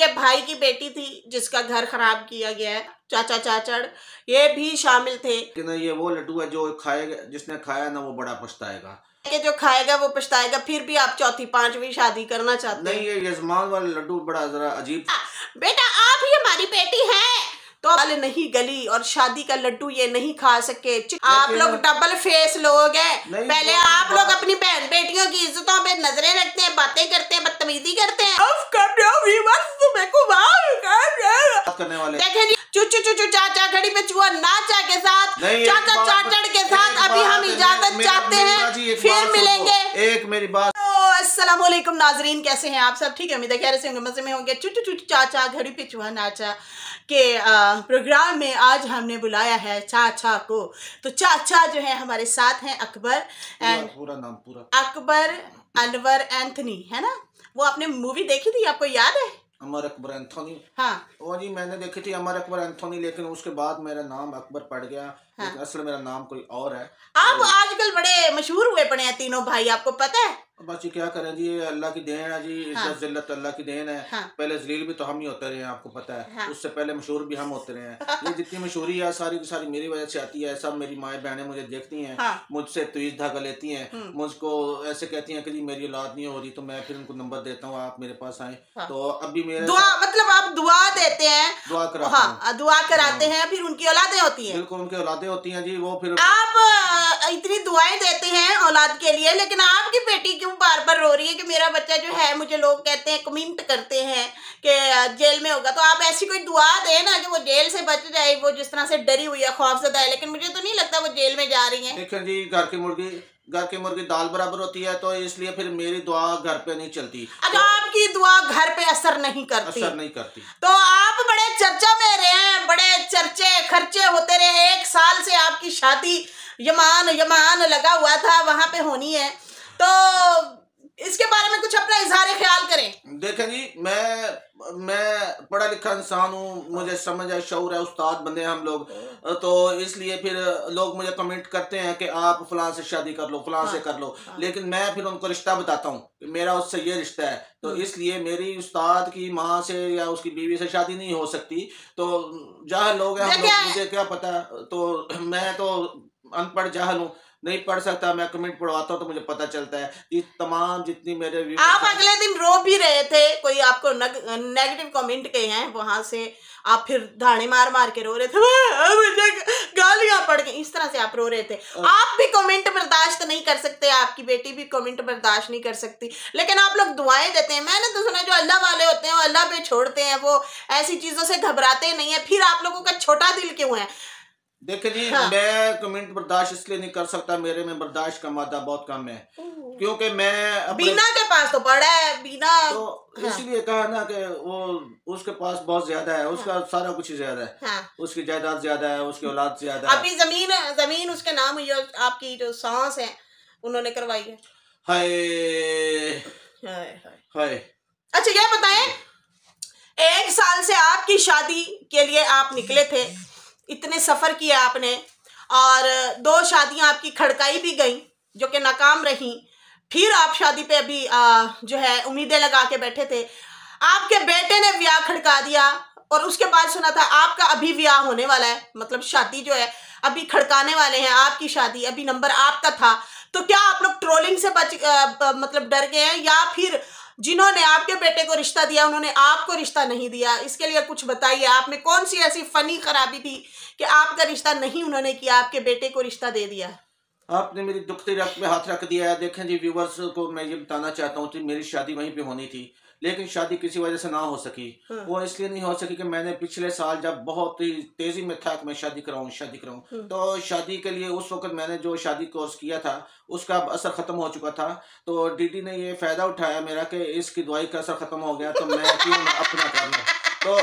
उनके भाई की बेटी थी जिसका घर खराब किया गया है, चाचा चाचड़ ये भी शामिल थे। कि ना ये वो लड्डू है जो खाएगा, जिसने खाया ना वो बड़ा पछताएगा, कि जो खाएगा वो पछताएगा। फिर भी आप चौथी पांचवी शादी करना चाहते हैं? नहीं, ये यजमान वाले लड्डू बड़ा जरा अजीब। बेटा आप ही हमारी बेटी हैं तो नहीं गली और शादी का लड्डू ये नहीं खा सके। आप लोग डबल फेस लोग हैं। पहले आप लोग अपनी बहन बेटियों की इज्जतों पे नजरें रखते हैं, बातें करते हैं, बदतमीजी करते हैं। देखें जी, चुचू चुचू चाचा घड़ी पे चुआ नाचा के साथ, चाचा चाचड़ के साथ अभी हम इजाजत चाहते हैं, फिर मिलेंगे। एक मेरी बात। अस्सलामुअलैकुम नाजरीन, कैसे हैं आप सब? ठीक है, उम्मीद है खैर से होंगे, मजे में होंगे। चुचू चुचू चाचा घड़ी पे चुहा नाचा के प्रोग्राम में आज हमने बुलाया है चाचा को। तो चाचा जो है हमारे साथ हैं अकबर एंड पूरा नाम पूरा अकबर अनवर एंथनी है ना। वो आपने मूवी देखी थी, आपको याद है? अमर अकबर एंथोनी। हाँ वो जी मैंने देखी थी अमर अकबर एंथोनी, लेकिन उसके बाद मेरा नाम अकबर पड़ गया। हाँ। असल मेरा नाम कोई और है। आप आजकल बड़े मशहूर हुए पड़े हैं तीनों भाई, आपको पता है? बस जी क्या करें जी, अल्लाह की देन है जी। हाँ। इज्जत जिल्लत अल्लाह की देन है। हाँ। पहले जलील भी तो हम ही होते रहे हैं, आपको पता है। हाँ। उससे पहले मशहूर भी हम होते रहे हैं। ये जितनी मशहूरी है सारी की सारी मेरी वजह से आती है। सब मेरी माएँ बहनें मुझे देखती हैं। हाँ। मुझसे तवीज़ धागा लेती हैं, मुझको ऐसे कहती हैं कि जी मेरी औलाद नहीं हो रही, तो मैं फिर उनको नंबर देता हूँ, आप मेरे पास आए। हाँ। तो अभी मेरे दुआ मतलब आप दुआ देते हैं, दुआ कराते हाँ दुआ कराते हैं, फिर उनकी औलादें होती हैं। बिल्कुल, उनकी औलादें होती हैं जी। वो फिर आप इतनी दुआएं देते हैं औलाद के लिए, लेकिन आपकी बेटी क्यों बार बार रो रही है कि मेरा बच्चा जो है, मुझे लोग कहते हैं, कमेंट करते हैं कि जेल में होगा। तो आप ऐसी कोई दुआ दें ना कि वो जेल से बच जाए। वो जिस तरह से डरी हुई है, खौफजदा है, लेकिन मुझे तो नहीं लगता वो जेल में जा रही है। देखिए जी, घर की मुर्गी दाल बराबर होती है, तो इसलिए फिर मेरी दुआ घर पे नहीं चलती। अच्छा, आपकी दुआ घर पे असर नहीं करती? तो आप बड़े चर्चा में रहे हैं, बड़े चर्चे खर्चे होते रहे। 1 साल से आपकी शादी यमान यमान लगा हुआ था, वहां पे होनी है, तो इसके बारे में कुछ अपना इजहार ख्याल करें। देखें जी, मैं पढ़ा लिखा इंसान हूँ, मुझे समझ है, शऊर है, उस्ताद बंदे हम लोग। तो इसलिए फिर लोग मुझे कमेंट करते हैं कि आप फलां से शादी कर लो, फलां से कर लो। लेकिन मैं फिर उनको रिश्ता बताता हूँ कि मेरा उससे ये रिश्ता है, तो इसलिए मेरी उस्ताद की माँ से या उसकी बीवी से शादी नहीं हो सकती। तो जहाँ लोग हैं हम लोग, मुझे क्या पता। तो मैं तो अनपढ़ जाहल हूँ, नहीं पढ़ सकता। मैं कमेंट पढ़वाता हूँ तो मुझे पता चलता है कि तमाम जितनी मेरे आप अगले दिन रो भी रहे थे, कोई आपको नेगेटिव कमेंट किए हैं, वहां से आप फिर धाड़े मार मार के रो रहे थे, मुझे गालियां पड़ गई, इस तरह से आप रो रहे थे। आप भी कमेंट बर्दाश्त नहीं कर सकते, आपकी बेटी भी कमेंट बर्दाश्त नहीं कर सकती, लेकिन आप लोग दुआएं देते हैं। मैंने तो सुना जो अल्लाह वाले होते हैं वो अल्लाह पे छोड़ते हैं, वो ऐसी चीजों से घबराते नहीं है। फिर आप लोगों का छोटा दिल क्यों है? देखिए जी, हाँ। मैं कमेंट बर्दाश्त इसलिए नहीं कर सकता, मेरे में बर्दाश्त का मादा बहुत कम है, क्योंकि मैं बीना के पास तो बड़ा है, बीना तो हाँ। इसलिए कहा ना कि वो उसके पास बहुत ज्यादा है, उसका हाँ। सारा कुछ ज्यादा है, हाँ। उसकी जायदाद ज्यादा है, उसकी औलाद ज्यादा है। अभी जमीन उसके नाम हुई है, आपकी जो सांस है उन्होंने करवाई है। हाय हाय। अच्छा ये बताएं, 1 साल से आपकी शादी के लिए आप निकले थे, इतने सफर किए आपने, और 2 शादियां आपकी खड़काई भी गई जो कि नाकाम रही। फिर आप शादी पे अभी जो है उम्मीदें लगा के बैठे थे। आपके बेटे ने ब्याह खड़का दिया और उसके बाद सुना था आपका अभी ब्याह होने वाला है, मतलब शादी जो है अभी खड़काने वाले हैं आपकी शादी, अभी नंबर आपका था। तो क्या आप लोग ट्रोलिंग से मतलब डर गए हैं, या फिर जिन्होंने आपके बेटे को रिश्ता दिया उन्होंने आपको रिश्ता नहीं दिया? इसके लिए कुछ बताइए, आप में कौन सी ऐसी फनी खराबी थी कि आपका रिश्ता नहीं उन्होंने किया, आपके बेटे को रिश्ता दे दिया? आपने मेरी दुखती रक्त पे हाथ रख दिया है। देखें जी, व्यूवर्स को मैं ये बताना चाहता हूँ कि मेरी शादी वहीं पे होनी थी, लेकिन शादी किसी वजह से ना हो सकी। वो इसलिए नहीं हो सकी कि मैंने पिछले साल जब बहुत ही तेजी में था कि मैं शादी कराऊं, तो शादी के लिए उस वक्त मैंने जो शादी कोर्स किया था उसका असर खत्म हो चुका था। तो डीडी ने ये फायदा उठाया मेरा कि इसकी दवाई का असर खत्म हो गया, तो मैं क्यों अपना कर लूं। तो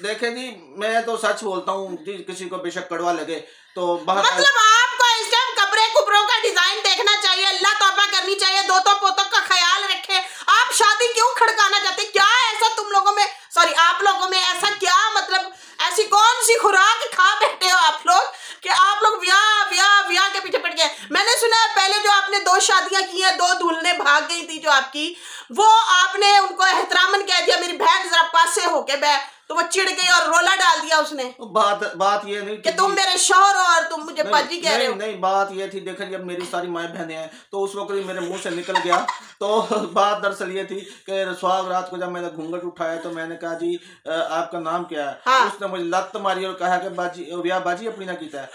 देखें जी, मैं तो सच बोलता हूँ जी, किसी को बेशक कड़वा लगे तो मतलब आपको इस टाइम कपड़े कुपड़ों का डिजाइन देखना चाहिए, अल्लाह तौबा करनी चाहिए, दोतों पोतों का ख्याल रखें। आप शादी क्यों खड़काना चाहते? क्या ऐसा तुम लोगों में, सॉरी आप लोगों में ऐसा क्या, मतलब ऐसी कौन सी खुराक खा बैठे हो आप लोग कि आप लोग ब्याह के पीछे पड़ गए? मैंने सुना है पहले जो आपने 2 शादियां की हैं, 2 दूल्हे भाग गई थी जो आपकी, वो आपने उनको एहतरामन कह दिया, मेरी बहन जरा पास से होके होके तो वो चिढ़ गई और रोला डाल दिया उसने। बात ये नहीं कि तुम मेरे शौहर हो और तुम मुझे बाजी कह रहे हो। नहीं, बात ये थी, देखिए जब मेरी सारी माएँ बहनें हैं तो उस वक्त मेरे मुंह से निकल गया। तो बात दरअसल ये थी कि सुहाग रात को जब मैंने घूंघट उठाया तो मैंने कहा जी आपका नाम क्या है? हाँ। उसने मुझे लत मारी और कहा कि बाजी ब्याह बाजी अपनी ना कीता है।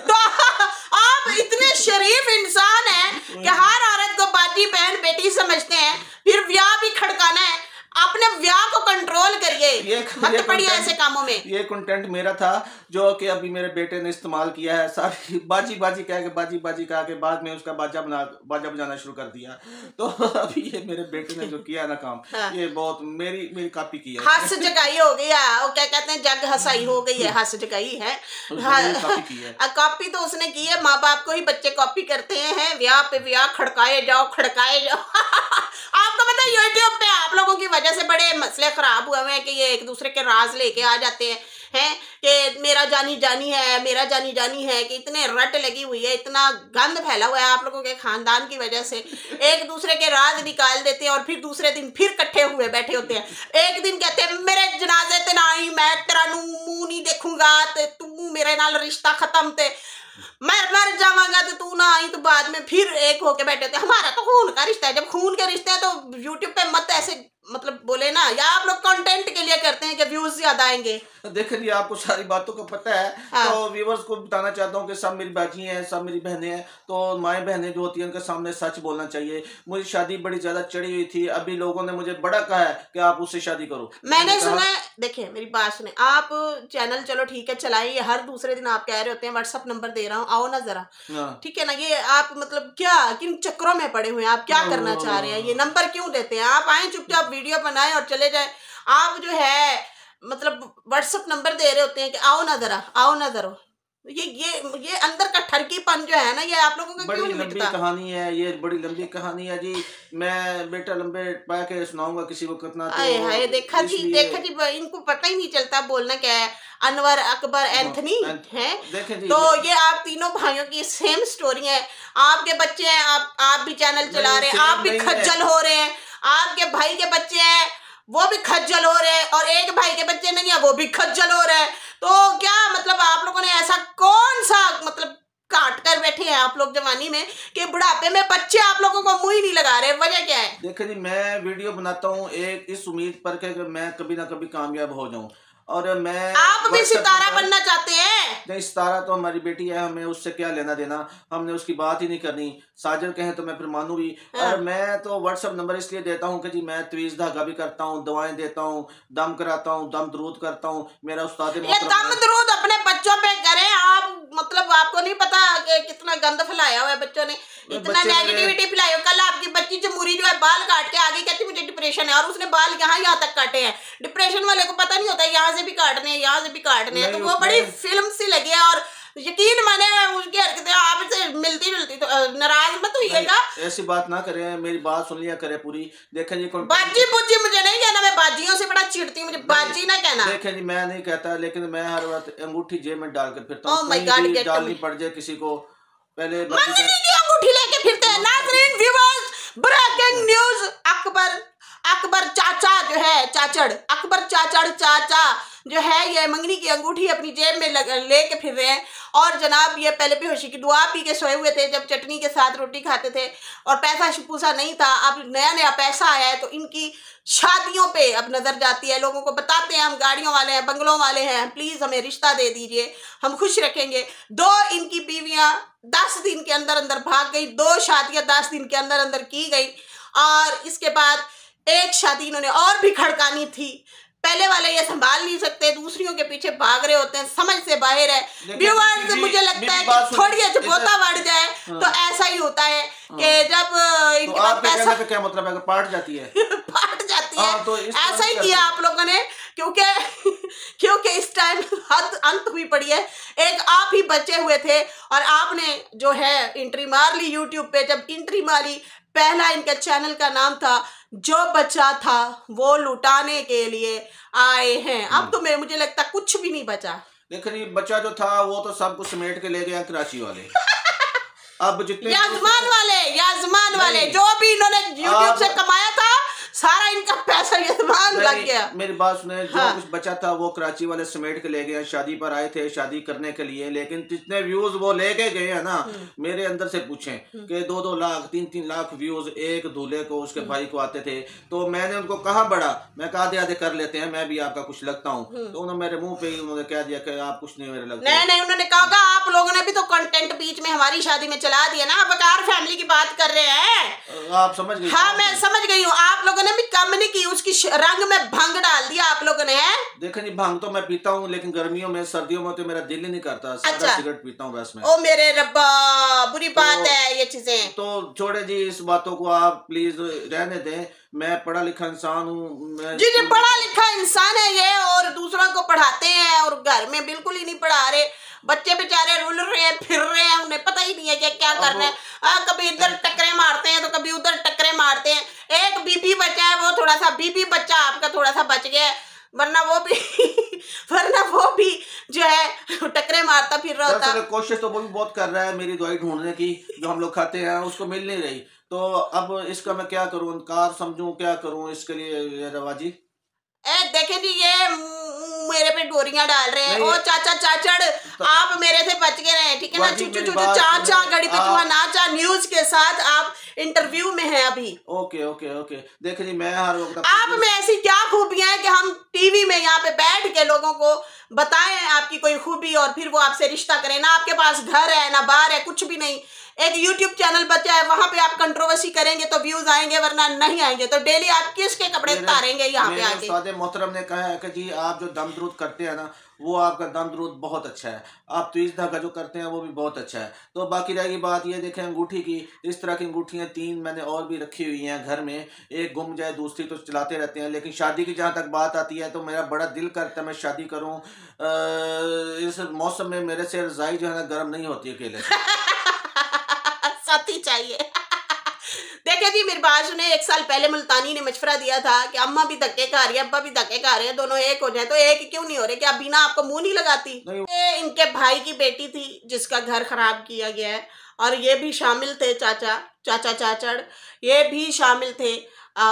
तो आप इतने शरीफ इंसान हैं कि हर औरत को बाजी बहन बेटी समझते हैं, फिर ब्याह भी खड़काना है। अपने ब्याह को कंट्रोल करिए, मत पड़िए ऐसे कामों में। ये कंटेंट मेरा था जो कि अभी मेरे बेटे ने इस्तेमाल किया है। सारी बाजी बाजी कह के बाजी कहा के बाद में उसका बाजा बजाना शुरू कर दिया। तो अभी ये मेरे बेटे ने जो किया ना काम, हाँ। ये बहुत मेरी कॉपी की है। हंस जगाई हो गई है, वो क्या कहते हैं जग हंसाई हो गई है, हंस जगाई है। कॉपी तो उसने की है, माँ बाप को ही बच्चे कॉपी करते हैं। ब्याह पे ब्याह खड़काए जाओ आपको पता है यूट्यूब पे आप लोगों की वजह से बड़े मसले खराब हुए हैं कि ये एक दूसरे के राज लेके आ जाते हैं कि मेरा जानी जानी है, मेरा जानी जानी है, कि इतने रट लगी हुई है, इतना गंद फैला हुआ है आप लोगों के खानदान की वजह से। एक दूसरे के राज निकाल देते हैं और फिर दूसरे दिन फिर इकट्ठे हुए बैठे होते हैं। एक दिन कहते हैं मेरे जनाजे ते ना आई, मैं तेरा मुंह नहीं देखूंगा, तू मेरे नाल रिश्ता खत्म, ते मैं मर जावांगा तो तू ना आई। तो बाद में फिर एक होके बैठे थे, हमारा तो खून का रिश्ता है। जब खून के रिश्ते हैं तो यूट्यूब पे मत ऐसे मतलब बोले ना, या आप लोग कंटेंट के लिए करते हैं कि व्यूज ज्यादा आएंगे। देखिए जी आपको सारी बातों का पता है। हाँ। तो व्यूअर्स को बताना चाहता हूँ कि सब मेरी बाजी हैं, सब मेरी बहनें हैं, तो माएँ बहनें जो होती हैं उनके सामने सच बोलना चाहिए। मुझे शादी बड़ी ज्यादा चढ़ी हुई थी, अभी लोगों ने मुझे बड़ा कहा है कि आप उससे शादी करो। मैंने सुना है, देखिए मेरी बात सुने, आप चैनल चलो ठीक है चलाइए, हर दूसरे दिन आप कह रहे होते हैं व्हाट्सएप नंबर दे रहा हूँ आओ ना जरा, ठीक है ना। ये आप मतलब क्या किन चक्रों में पड़े हुए हैं, आप क्या करना चाह रहे हैं, ये नंबर क्यों देते हैं? आप आए चुपचाप वीडियो बनाए और चले जाए। आप जो है मतलब व्हाट्सएप नंबर दे रहे होते हैं कि आओ ना जरा, आओ ना जरा। ये अंदर का ठरकीपन जो है ना, ये आप लोगों का क्यों नहीं मिटता? बड़ी लंबी कहानी है, ये बड़ी लंबी कहानी है जी। मैं बेटा लंबे पा के सुनाऊंगा किसी को कितना। हाय देखा जी, इनको पता ही नहीं चलता बोलना क्या है। अनवर अकबर एंथनी है, तो ये आप तीनों भाइयों की सेम स्टोरी है। आपके बच्चे हैं, आप भी चैनल चला रहे हैं, आप भी खज्जल हो रहे हैं। आपके भाई के बच्चे हैं वो भी खज्जल हो रहे हैं, और एक भाई के बच्चे नहीं है वो भी खज्जल हो रहे हैं। तो क्या मतलब आप लोगों ने ऐसा कौन सा मतलब काट कर बैठे हैं आप लोग जवानी में कि बुढ़ापे में बच्चे आप लोगों को मुंह ही नहीं लगा रहे? वजह क्या है? देखिए जी मैं वीडियो बनाता हूँ एक इस उम्मीद पर कि मैं कभी ना कभी कामयाब हो जाऊं, और मैं आप भी सितारा बनना चाहते हैं। नहीं, सितारा तो हमारी बेटी है, हमें उससे क्या लेना देना, हमने उसकी बात ही नहीं करनी। साजर कहें तो मैं फिर मानू भी। और मैं तो व्हाट्सएप नंबर इसलिए देता हूँ कि जी मैं तवीज़ धागा भी करता हूँ, दवाएं देता हूँ, दम कराता हूँ, दम दरूद करता हूँ। मेरा उस्ताद दम दरूद अपने बच्चों पे करें आप, मतलब आपको नहीं पता कि कितना गंद फैलाया हुआ है बच्चों ने, इतना नेगेटिविटी फैलाई। कल आपकी बच्ची जमूरी जो है बाल काट के आगे कहती मुझे डिप्रेशन है, और उसने बाल यहाँ तक काटे हैं। डिप्रेशन वाले को पता नहीं होता यहाँ से भी काटने हैं, यहाँ से भी काटने हैं। तो वो बड़ी फिल्म सी लगी है, और यकीन माने उसकी हरकतें आपसे मिलती तो नाराज मत होइएगा। ऐसी बात ना करें, मेरी बात सुन लिया करे पूरी। देखें जी बाजी बुजी मुझे नहीं कहना, मैं बाजियों से बड़ा चिढ़ती हूँ, मुझे बाजी ना कहना। देखें जी मैं नहीं कहता, लेकिन मैं हर वक्त अंगूठी जेब में डाल कर फिरता हूँ, डालनी पड़ जाए किसी को। पहले अंगूठी लेके फिरते हैं। नाज़रीन व्यूअर्स, ब्रेकिंग न्यूज, अकबर चाचा जो है अकबर चाचा जो है ये मंगनी की अंगूठी अपनी जेब में लेके फिर रहे हैं। और जनाब ये पहले बेहोशी की दुआ पी के सोए हुए थे जब चटनी के साथ रोटी खाते थे, और पैसा पूसा नहीं था। अब नया पैसा आया है तो इनकी शादियों पे अब नजर जाती है। लोगों को बताते हैं हम गाड़ियों वाले हैं, बंगलों वाले हैं, प्लीज हमें रिश्ता दे दीजिए, हम खुश रखेंगे। 2 इनकी बीवियां 10 दिन के अंदर अंदर भाग गई, 2 शादियां 10 दिन के अंदर अंदर की गई, और इसके बाद एक शादी इन्होंने और भी खड़कानी थी। पहले वाले ये संभाल नहीं सकते, दूसरियों के पीछे भाग रहे होते हैं, समझ से बाहर है। व्यूअर्स मुझे लगता है कि थोड़ी अजबोता बढ़ जाए तो ऐसा ही होता है कि जब इनके पास पैसा, क्या मतलब है, पाट जाती है पाट जाती है। तो ऐसा ही किया आप लोगों ने, क्योंकि इस टाइम हद अंत हुई पड़ी है। एक आप ही बचे हुए थे और आपने जो है एंट्री मार ली यूट्यूब पे। जब एंट्री मारी, पहला इनका चैनल का नाम था जो बचा था वो लुटाने के लिए आए हैं। अब तो मुझे लगता कुछ भी नहीं बचा। देखिए बच्चा जो था वो तो सब कुछ समेट के ले गया कराची वाले। अब जितने याजमान वाले जो भी इन्होंने यूट्यूब से कमाया था सारा इनका पैसा यजमान लग गया। मेरी बात सुने, जो कुछ बचा था वो कराची वाले समेट के ले गए। शादी पर आए थे शादी करने के लिए, लेकिन जितने व्यूज वो लेके गए हैं ना, मेरे अंदर से पूछें कि 2-2 लाख 3-3 लाख व्यूज एक दूल्हे को उसके भाई को आते थे। तो मैंने उनको कहा बड़ा, मैं कहा आधे कर लेते हैं, मैं भी आपका कुछ लगता हूँ। तो उन्होंने मेरे मुंह पे ही उन्होंने कह दिया कि आप कुछ नहीं मेरे लगते। नहीं, उन्होंने कहा आप लोगों ने भी तो कंटेंट बीच में हमारी शादी में चला दिया ना। बकार फैमिली की बात कर रहे हैं, आप समझ गई? हाँ मैं समझ गई हूँ। आप लोगों ने भी कम नहीं की, उसकी रंग में भंग डाल दिया आप लोगों ने। है देखें जी, भांग तो मैं पीता हूँ, लेकिन गर्मियों में सर्दियों में तो मेरा दिल ही नहीं करता। अच्छा, सिगरेट पीता हूँ बस मैं। ओ मेरे रब्बा, बुरी बात है ये चीजें। तो छोड़े जी इस बातों को, आप प्लीज रहने दें। मैं पढ़ा लिखा इंसान हूँ जी, पढ़ा लिखा इंसान है ये, और दूसरों को पढ़ाते हैं और घर में बिल्कुल ही नहीं पढ़ा रहे। बच्चे बेचारे रुल रहे हैं, फिर रहे हैं, उन्हें पता ही नहीं है कि क्या कर रहे हैं। कभी इधर टकरे मारते हैं तो कभी उधर टकरे मारते हैं। एक बीबी बच्चा है, वो थोड़ा सा बीबी बच्चा आपका थोड़ा सा बच गया है, वरना वो भी जो है टकरे मारता फिर रहा होता। कोशिश तो वो भी बहुत कर रहा है मेरी दवाई ढूंढने की, जो हम लोग खाते हैं उसको मिल नहीं रही। तो अब इसका मैं क्या करूं, इनकार समझूं, क्या करूं इसके लिए रवाजी? देखे जी, ये मेरे पे डोरियां डाल रहे हैं। ओ चाचा चाचड़, आप मेरे से बच के रहे, ठीक है ना। चुचू चाचा गड़ी पे चूहा नाचा न्यूज के साथ आप इंटरव्यू में हैं अभी। ओके। देखे जी, मैं हर वक्त आप में ऐसी क्या खूबियां हैं कि हम टीवी में यहाँ पे बैठ के लोगों को बताएं आपकी कोई खूबी, और फिर वो आपसे रिश्ता करें। ना आपके पास घर है, ना बार है, कुछ भी नहीं। एक YouTube चैनल बचा है, वहां पे आप कंट्रोवर्सी करेंगे तो व्यूज आएंगे, वरना नहीं आएंगे। तो डेली आप किसके कपड़े उतारेंगे यहाँ पे आके? उस्ताद मोहतरम ने कहा है कि जी आप जो दम दरूद करते हैं ना, वो आपका दम दरूद बहुत अच्छा है। आप तीज धागा जो करते हैं वो भी बहुत अच्छा है। तो बाकी रहेगी बात ये, देखें अंगूठी की, इस तरह की अंगूठियाँ 3 मैंने और भी रखी हुई हैं घर में। एक गुम जाए दूसरी तो चलाते रहते हैं, लेकिन शादी की जहाँ तक बात आती है तो मेरा बड़ा दिल करता है मैं शादी करूँ। इस मौसम में मेरे से रजाई जो है ना गर्म नहीं होती अकेले से। साथी चाहिए। देखिए जी, मेरी बात सुने, 1 साल पहले मुल्तानी ने मशवरा दिया था कि अम्मा भी धक्के खा रही है, अब्बा भी धक्के खा रहे हैं, दोनों एक हो जाए। तो एक क्यों नहीं हो रहे? क्या बीना आपको मुंह नहीं लगाती? इनके भाई की बेटी थी जिसका घर खराब किया गया है, और ये भी शामिल थे। चाचा चाचड़ ये भी शामिल थे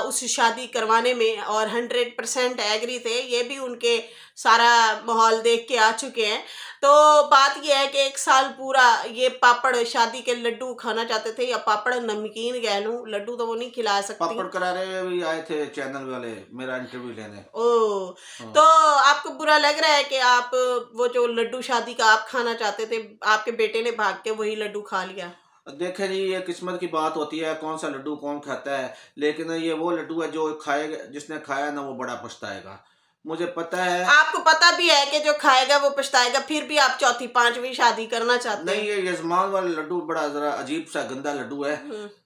उस शादी करवाने में, और 100% एग्री थे। ये भी उनके सारा माहौल देख के आ चुके हैं। तो बात ये है कि 1 साल पूरा ये पापड़ शादी के लड्डू खाना चाहते थे, या पापड़ नमकीन कह लूं, लड्डू तो वो नहीं खिला सकती। पापड़ करारे भी आए थे चैनल वाले मेरा इंटरव्यू लेने। तो आपको बुरा लग रहा है कि आप वो जो लड्डू शादी का आप खाना चाहते थे, आपके बेटे ने भाग के वही लड्डू खा लिया? देखे जी, ये किस्मत की बात होती है, कौन सा लड्डू कौन खाता है। लेकिन ये वो लड्डू है जो खाएगा, जिसने खाया ना वो बड़ा पछताएगा, मुझे पता है। आपको पता भी है कि जो खाएगा वो पछताएगा, फिर भी आप 4थी 5वीं शादी करना चाहते हैं? नहीं, ये यजमान वाला लड्डू बड़ा जरा अजीब सा गंदा लड्डू है।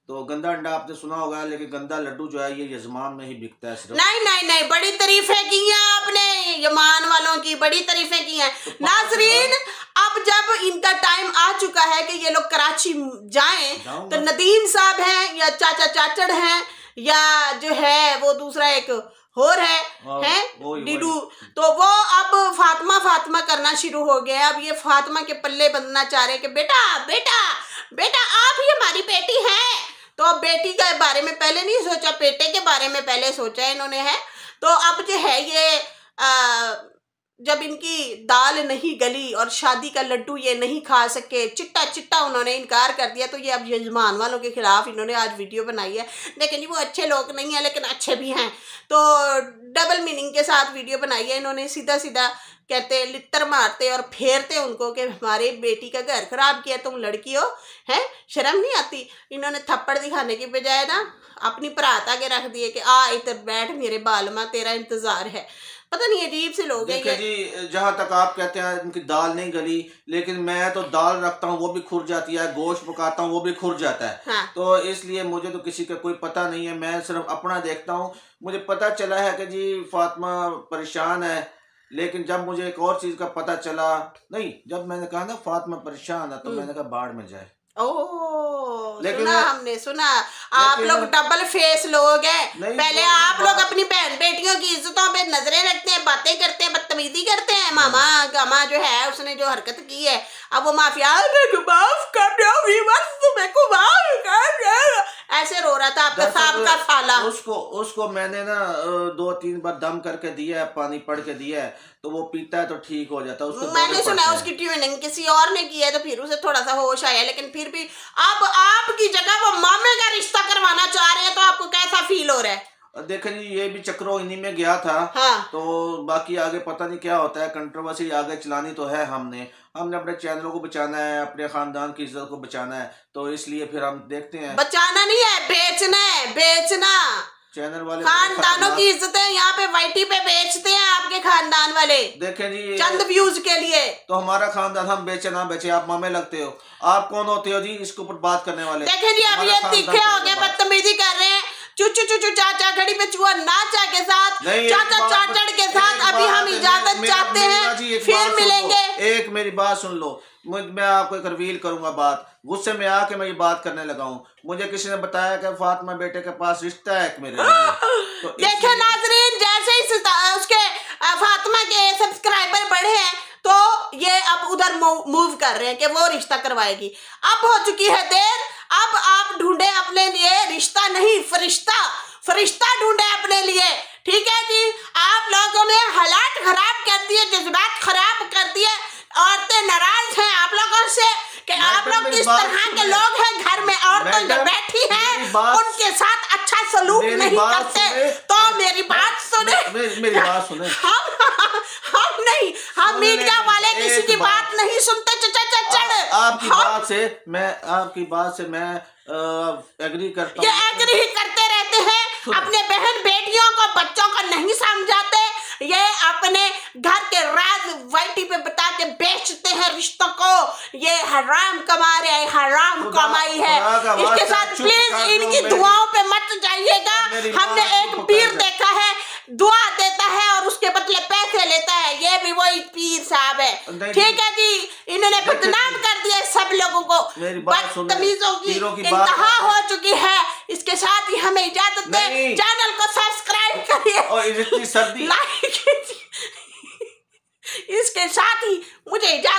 तो गंदा अंडा आपने सुना होगा, लेकिन गंदा लड्डू जो है ये यजमान में ही बिकता है सिर्फ। नहीं, बड़ी तारीफें की हैं आपने यजमान वालों की, बड़ी तारीफें की हैं। नाजरीन, अब जब इनका टाइम आ चुका है कि ये लोग कराची जाएं, तो नदीम साहब हैं या चाचा चाचड़ हैं या जो है वो दूसरा एक होर है डीडू, तो वो अब फातिमा करना शुरू हो गया। अब ये फातिमा के पल्ले बंधना चाह रहे कि बेटा आप ही हमारी बेटी हैं। तो अब बेटी के बारे में पहले नहीं सोचा, बेटे के बारे में पहले सोचा इन्होंने, है। तो अब जो है ये जब इनकी दाल नहीं गली और शादी का लड्डू ये नहीं खा सके, चिट्टा उन्होंने इनकार कर दिया, तो ये अब यजमान वालों के खिलाफ इन्होंने आज वीडियो बनाई है। लेकिन जी वो अच्छे लोग नहीं है, लेकिन अच्छे भी हैं, तो डबल मीनिंग के साथ वीडियो बनाई है इन्होंने। सीधा कहते, लित्तर मारते और फेरते उनको कि हमारे बेटी का घर खराब किया, तुम लड़की हो, हैं, शर्म नहीं आती। इन्होंने थप्पड़ दिखाने की बजाय ना अपनी परात आगे रख दिए कि आ इधर बैठ मेरे बालमा, तेरा इंतजार है। पता नहीं अजीब से लोग हैं ये। जी, जहाँ तक आप कहते हैं इनकी दाल नहीं गली, लेकिन मैं तो दाल रखता हूँ वो भी खुर जाती है, गोश्त पकाता हूँ वो भी खुर जाता है। हाँ। तो इसलिए मुझे तो किसी का कोई पता नहीं है, मैं सिर्फ अपना देखता हूँ। मुझे पता चला है कि जी फातिमा परेशान है, लेकिन जब मुझे एक और चीज का पता चला, नहीं, जब मैंने कहा ना फातिमा परेशान है, तो मैंने कहा बाढ़ में जाए। लेकिन हमने सुना आप लोग डबल फेस लोग हैं। पहले आप लोग अपनी बहन बेटियों की इज्जतों पे नजरें रखते हैं, बातें करते हैं, बदतमीजी करते हैं। मामा जो है उसने जो हरकत की है, अब वो माफिया माफ कर दो, ऐसे रो रहा था आपका साहब का साला। उसको मैंने ना 2-3 बार दम करके दिया है, पानी पड़ के दिया है, तो वो पीता है तो ठीक हो जाता है। उसको मैंने सुना उसकी ट्यूनिंग किसी और ने की है तो फिर उसे थोड़ा सा होश आया, लेकिन फिर भी अब आपकी जगह वो मामे का रिश्ता करवाना चाह रहे हैं तो आपको कैसा फील हो रहा है? देखें जी, ये भी चक्रों इन्हीं में गया था। हाँ। तो बाकी आगे पता नहीं क्या होता है, कंट्रोवर्सी आगे चलानी तो है। हमने अपने चैनलों को बचाना है, अपने खानदान की इज्जत को बचाना है, तो इसलिए फिर हम देखते हैं। बचाना नहीं है, बेचना है, बेचना। चैनल वाले खानदानों की इज्जतें यहाँ पे वाईटी पे बेचते हैं आपके खानदान वाले। देखें जी, चंद व्यूज के लिए। तो हमारा खानदान हम बेचे ना बेचे, आप मामे लगते हो। आप कौन होते हो जी इसके ऊपर बात करने वाले? देखें जी, अब ये तीखे हो गए, बदतमीजी कर रहे हैं। चुचू चुचू चाचा घड़ी पे चुआ नाचा के साथ, चाचा चाचड़ के साथ। अभी हम इजाजत चाहते हैं, फिर मिलेंगे। एक मेरी बात सुन लो, मैं आपको एक रिवील करूंगा बात। गुस्से में आके मैं ये बात करने लगा हूँ। मुझे किसी ने बताया कि फातिमा बेटे के पास रिश्ता है एक मेरे लिए। तो देखे नाजरीन, जैसे ही उसके फातिमा के सब्सक्राइबर बढ़े हैं तो ये अब उधर मूव कर रहे हैं कि वो रिश्ता करवाएगी। अब हो चुकी है देर, अब आप ढूंढे अपने लिए रिश्ता नहीं फरिश्ता, फरिश्ता ढूंढे अपने लिए। ठीक है जी, आप लोगों ने हालात खराब कर दिए, जज्बात खराब कर दिए। औरतें नाराज हैं आप लोगों से कि आप लोग किस तरह के लोग हैं, घर में औरतें जो बैठी हैं उनके साथ अच्छा सलूक नहीं करते। तो मेरी बात सुने, मेरी बात सुने। हम नहीं, हम मीडिया वाले किसी की बात नहीं सुनते। आपकी बात से मैं एग्री करता हूँ। ये एग्री ही करते रहते हैं, अपने बहन बेटियों को बच्चों को नहीं समझाते। ये अपने घर के राज वाईटी पे बता के बेचते हैं रिश्तों को। ये हराम कमा रहे हैं, हराम कमाई है। इसके साथ प्लीज इनकी दुआओं पे मत जाइएगा। हमने एक पीर देखा है, दुआ देता है और उसके बदले पैसे लेता है। ये भी वही पीर साहब है। ठीक है जी, इन्होंने बदनाम कर दिया सब लोगों को। बदतमीजों की इंतहा हो चुकी है। इसके साथ ही हमें इजाजत दें, चैनल को सब्सक्राइब करिए और इतनी सर्दी लाइक। इसके साथ ही मुझे इजाजत